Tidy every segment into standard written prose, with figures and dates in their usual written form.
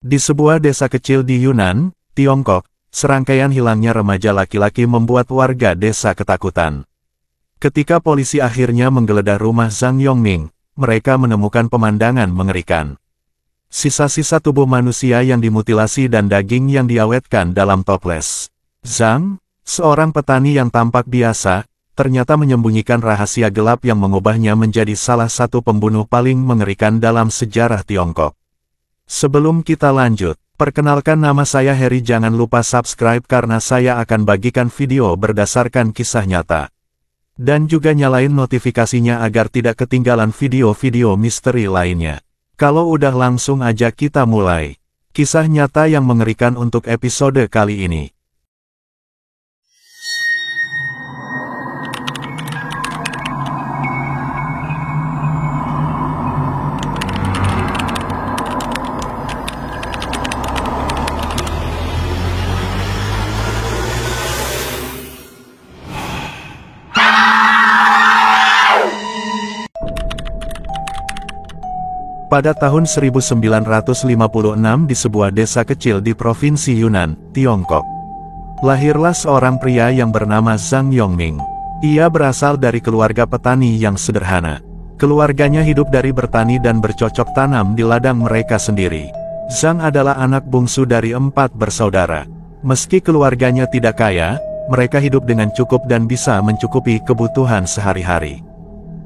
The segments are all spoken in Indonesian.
Di sebuah desa kecil di Yunnan, Tiongkok, serangkaian hilangnya remaja laki-laki membuat warga desa ketakutan. Ketika polisi akhirnya menggeledah rumah Zhang Yongming, mereka menemukan pemandangan mengerikan. Sisa-sisa tubuh manusia yang dimutilasi dan daging yang diawetkan dalam toples. Zhang, seorang petani yang tampak biasa, ternyata menyembunyikan rahasia gelap yang mengubahnya menjadi salah satu pembunuh paling mengerikan dalam sejarah Tiongkok. Sebelum kita lanjut, perkenalkan nama saya Harry. Jangan lupa subscribe karena saya akan bagikan video berdasarkan kisah nyata. Dan juga nyalain notifikasinya agar tidak ketinggalan video-video misteri lainnya. Kalau udah langsung aja kita mulai. Kisah nyata yang mengerikan untuk episode kali ini. Pada tahun 1956 di sebuah desa kecil di Provinsi Yunnan, Tiongkok, lahirlah seorang pria yang bernama Zhang Yongming. Ia berasal dari keluarga petani yang sederhana. Keluarganya hidup dari bertani dan bercocok tanam di ladang mereka sendiri. Zhang adalah anak bungsu dari 4 bersaudara. Meski keluarganya tidak kaya, mereka hidup dengan cukup dan bisa mencukupi kebutuhan sehari-hari.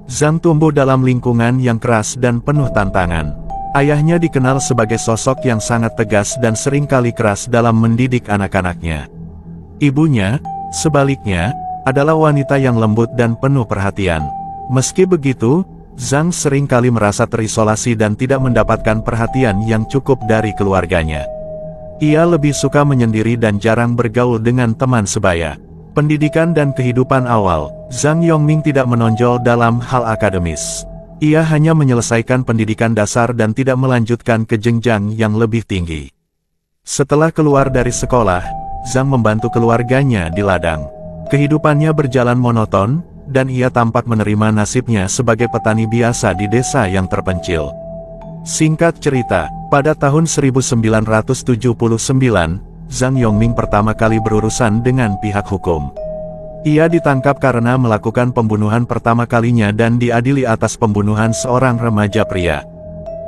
Zhang tumbuh dalam lingkungan yang keras dan penuh tantangan. Ayahnya dikenal sebagai sosok yang sangat tegas dan seringkali keras dalam mendidik anak-anaknya. Ibunya, sebaliknya, adalah wanita yang lembut dan penuh perhatian. Meski begitu, Zhang seringkali merasa terisolasi dan tidak mendapatkan perhatian yang cukup dari keluarganya. Ia lebih suka menyendiri dan jarang bergaul dengan teman sebaya. Pendidikan dan kehidupan awal, Zhang Yongming tidak menonjol dalam hal akademis. Ia hanya menyelesaikan pendidikan dasar dan tidak melanjutkan ke jenjang yang lebih tinggi. Setelah keluar dari sekolah, Zhang membantu keluarganya di ladang. Kehidupannya berjalan monoton, dan ia tampak menerima nasibnya sebagai petani biasa di desa yang terpencil. Singkat cerita, pada tahun 1979, Zhang Yongming pertama kali berurusan dengan pihak hukum. Ia ditangkap karena melakukan pembunuhan pertama kalinya dan diadili atas pembunuhan seorang remaja pria.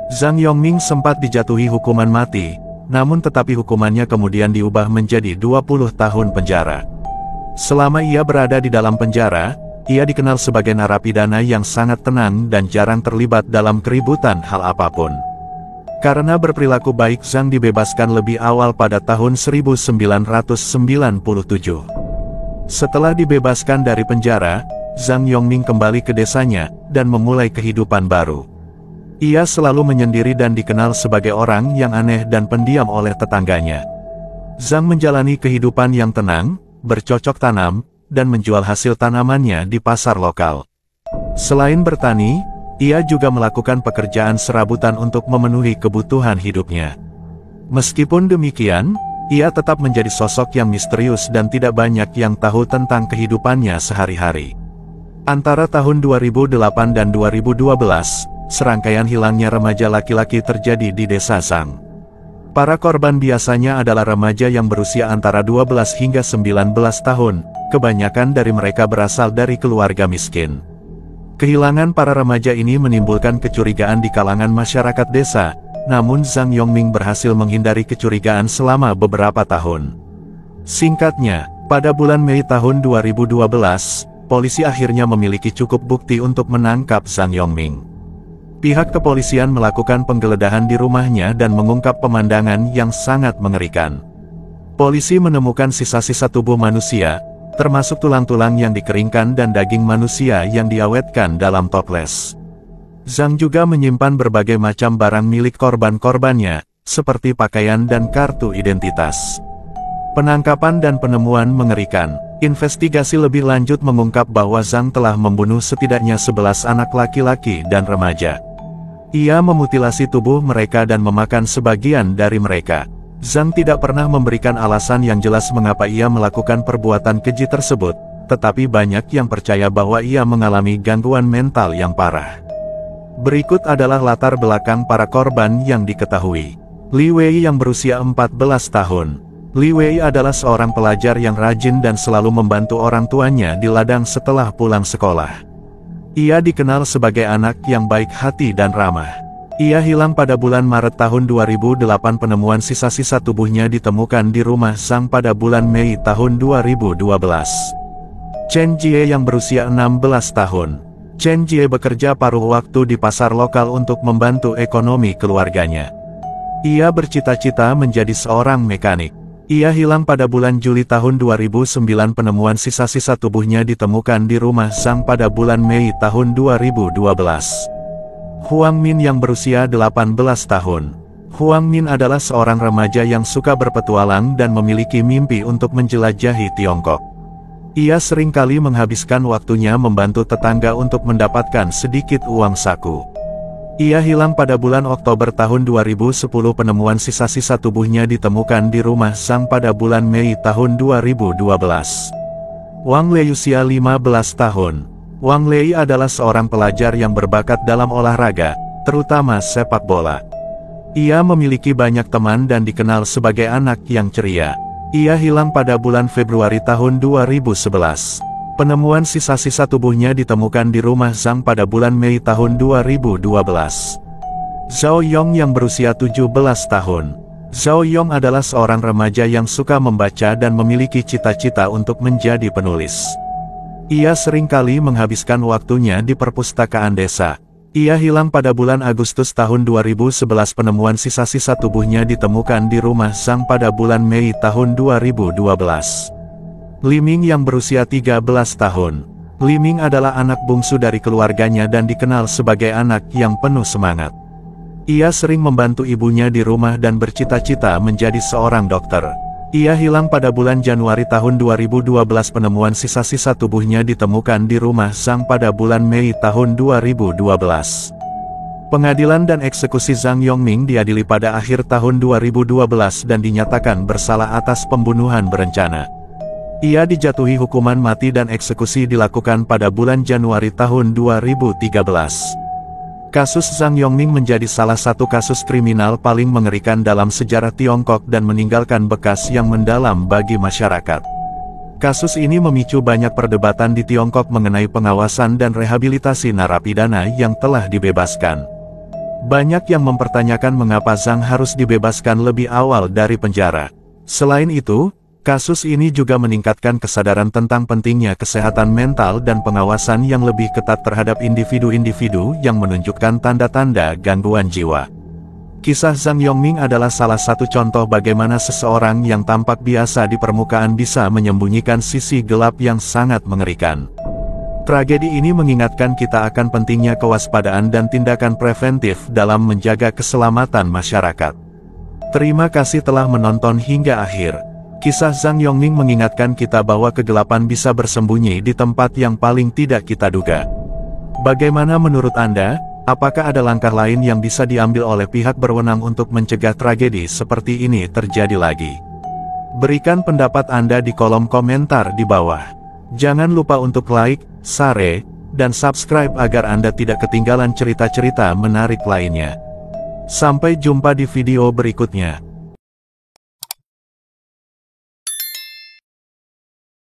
Zhang Yongming sempat dijatuhi hukuman mati, namun tetapi hukumannya kemudian diubah menjadi 20 tahun penjara. Selama ia berada di dalam penjara, ia dikenal sebagai narapidana yang sangat tenang dan jarang terlibat dalam keributan hal apapun. Karena berperilaku baik, Zhang dibebaskan lebih awal pada tahun 1997. Setelah dibebaskan dari penjara, Zhang Yongming kembali ke desanya, dan memulai kehidupan baru. Ia selalu menyendiri dan dikenal sebagai orang yang aneh dan pendiam oleh tetangganya. Zhang menjalani kehidupan yang tenang, bercocok tanam, dan menjual hasil tanamannya di pasar lokal. Selain bertani, ia juga melakukan pekerjaan serabutan untuk memenuhi kebutuhan hidupnya. Meskipun demikian, ia tetap menjadi sosok yang misterius dan tidak banyak yang tahu tentang kehidupannya sehari-hari. Antara tahun 2008 dan 2012, serangkaian hilangnya remaja laki-laki terjadi di desa Zhang. Para korban biasanya adalah remaja yang berusia antara 12 hingga 19 tahun, kebanyakan dari mereka berasal dari keluarga miskin. Kehilangan para remaja ini menimbulkan kecurigaan di kalangan masyarakat desa, namun Zhang Yongming berhasil menghindari kecurigaan selama beberapa tahun. Singkatnya, pada bulan Mei tahun 2012, polisi akhirnya memiliki cukup bukti untuk menangkap Zhang Yongming. Pihak kepolisian melakukan penggeledahan di rumahnya dan mengungkap pemandangan yang sangat mengerikan. Polisi menemukan sisa-sisa tubuh manusia, termasuk tulang-tulang yang dikeringkan dan daging manusia yang diawetkan dalam toples. Zhang juga menyimpan berbagai macam barang milik korban-korbannya, seperti pakaian dan kartu identitas. Penangkapan dan penemuan mengerikan. Investigasi lebih lanjut mengungkap bahwa Zhang telah membunuh setidaknya 11 anak laki-laki dan remaja. Ia memutilasi tubuh mereka dan memakan sebagian dari mereka. Zhang tidak pernah memberikan alasan yang jelas mengapa ia melakukan perbuatan keji tersebut, tetapi banyak yang percaya bahwa ia mengalami gangguan mental yang parah. Berikut adalah latar belakang para korban yang diketahui. Li Wei yang berusia 14 tahun. Li Wei adalah seorang pelajar yang rajin dan selalu membantu orang tuanya di ladang setelah pulang sekolah. Ia dikenal sebagai anak yang baik hati dan ramah. Ia hilang pada bulan Maret tahun 2008. Penemuan sisa-sisa tubuhnya ditemukan di rumah Zhang pada bulan Mei tahun 2012. Chen Jie yang berusia 16 tahun. Chen Jie bekerja paruh waktu di pasar lokal untuk membantu ekonomi keluarganya. Ia bercita-cita menjadi seorang mekanik. Ia hilang pada bulan Juli tahun 2009. Penemuan sisa-sisa tubuhnya ditemukan di rumah Zhang pada bulan Mei tahun 2012. Huang Min yang berusia 18 tahun. Huang Min adalah seorang remaja yang suka berpetualang dan memiliki mimpi untuk menjelajahi Tiongkok. Ia seringkali menghabiskan waktunya membantu tetangga untuk mendapatkan sedikit uang saku. Ia hilang pada bulan Oktober tahun 2010. Penemuan sisa-sisa tubuhnya ditemukan di rumah Zhang pada bulan Mei tahun 2012. Wang Lei usia 15 tahun. Wang Lei adalah seorang pelajar yang berbakat dalam olahraga, terutama sepak bola. Ia memiliki banyak teman dan dikenal sebagai anak yang ceria. Ia hilang pada bulan Februari tahun 2011. Penemuan sisa-sisa tubuhnya ditemukan di rumah Zhang pada bulan Mei tahun 2012. Zhao Yong yang berusia 17 tahun. Zhao Yong adalah seorang remaja yang suka membaca dan memiliki cita-cita untuk menjadi penulis. Ia seringkali menghabiskan waktunya di perpustakaan desa. Ia hilang pada bulan Agustus tahun 2011. Penemuan sisa-sisa tubuhnya ditemukan di rumah Zhang pada bulan Mei tahun 2012. Li Ming yang berusia 13 tahun. Li Ming adalah anak bungsu dari keluarganya dan dikenal sebagai anak yang penuh semangat. Ia sering membantu ibunya di rumah dan bercita-cita menjadi seorang dokter. Ia hilang pada bulan Januari tahun 2012. Penemuan sisa-sisa tubuhnya ditemukan di rumah Zhang pada bulan Mei tahun 2012. Pengadilan dan eksekusi Zhang Yongming diadili pada akhir tahun 2012 dan dinyatakan bersalah atas pembunuhan berencana. Ia dijatuhi hukuman mati dan eksekusi dilakukan pada bulan Januari tahun 2013. Kasus Zhang Yongming menjadi salah satu kasus kriminal paling mengerikan dalam sejarah Tiongkok dan meninggalkan bekas yang mendalam bagi masyarakat. Kasus ini memicu banyak perdebatan di Tiongkok mengenai pengawasan dan rehabilitasi narapidana yang telah dibebaskan. Banyak yang mempertanyakan mengapa Zhang harus dibebaskan lebih awal dari penjara. Selain itu, kasus ini juga meningkatkan kesadaran tentang pentingnya kesehatan mental dan pengawasan yang lebih ketat terhadap individu-individu yang menunjukkan tanda-tanda gangguan jiwa. Kisah Zhang Yongming adalah salah satu contoh bagaimana seseorang yang tampak biasa di permukaan bisa menyembunyikan sisi gelap yang sangat mengerikan. Tragedi ini mengingatkan kita akan pentingnya kewaspadaan dan tindakan preventif dalam menjaga keselamatan masyarakat. Terima kasih telah menonton hingga akhir. Kisah Zhang Yongming mengingatkan kita bahwa kegelapan bisa bersembunyi di tempat yang paling tidak kita duga. Bagaimana menurut Anda? Apakah ada langkah lain yang bisa diambil oleh pihak berwenang untuk mencegah tragedi seperti ini terjadi lagi? Berikan pendapat Anda di kolom komentar di bawah. Jangan lupa untuk like, share, dan subscribe agar Anda tidak ketinggalan cerita-cerita menarik lainnya. Sampai jumpa di video berikutnya.